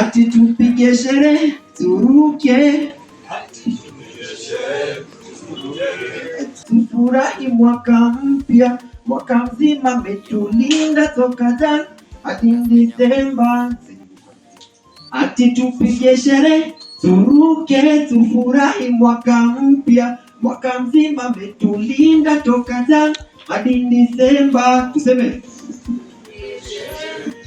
ati tupige sherehe turuke, tufurahi mwaka mpya, mwaka mzima metulinda toka Jan hadi Disemba. Ati tupige sherehe turuke, tufurahi mwaka mpya, mwaka mzima metulinda toka Jan hadi Disemba. Tuseme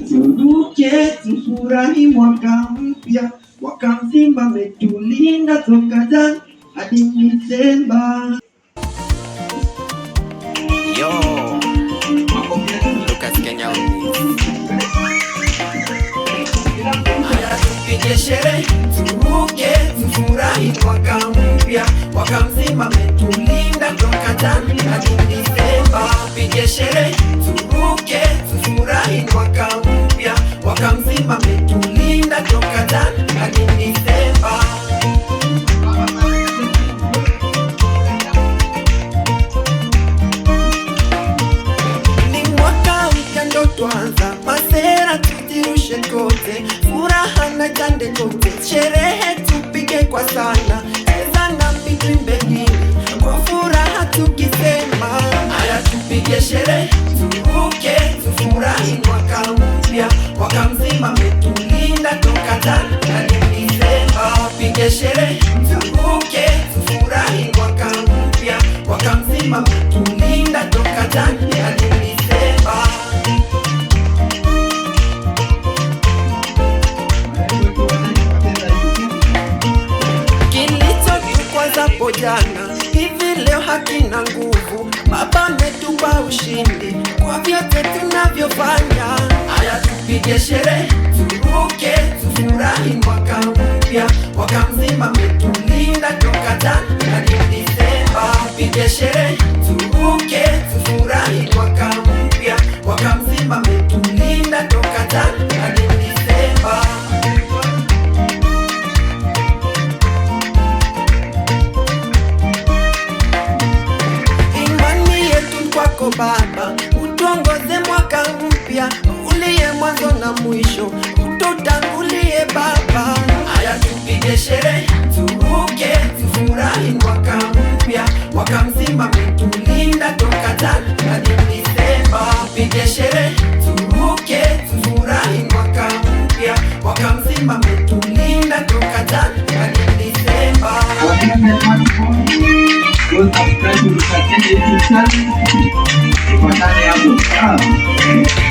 turuke, tufurahi mwaka mpya, mwaka mzima metulinda toka Jan hadi Disemba. Yo, Lucas Kenya. Haya tupige sherehe turuke, tufurahi mwaka mpya, mwaka mzima metulinda toka Jan hadi Disemba. Tupige sherehe turuke, tufurahi mwaka mpya, mwaka mzima metulinda toka Jan hadi Disemba. Twanza masera tutirushe kote, furaha na jande kote, sherehe tupige kwa sana, eza na mitimbe hili kwa furaha tukisema. Haya tupige sherehe turuke, tufurahi mwaka mpya, mwaka mzima metulinda toka Jan hadi Disemba. Pige sherehe turuke, tufurahi mwaka mpya, mwaka mzima metulinda toka Jan hadi Disemba. Hapo jana hivi leo hakina nguvu, Baba ametupa ushindi kwa vyote tunavyofanya. Haya tupige sherehe turuke, tufurahi mwaka mpya, mwaka mzima metulinda toka Jan hadi Disemba. Tupige sherehe turuke, tufurahi mwaka mpya, mwaka mzima metulinda toka Jan hadi Disemba. Baba, utuongoze mwaka mpya, uliye mwanzo na mwisho, ututangulie Baba. Haya tupige sherehe turuke, tufurahi mwaka mpya, mwaka mzima metulinda toka Jan hadi Disemba. Tupige sherehe turuke, tufurahi mwaka mpya, mwaka mzima metulinda toka Jan hadi Disemba. Subscribe to Lucas Kenya YouTube channel. Tupatane hapo.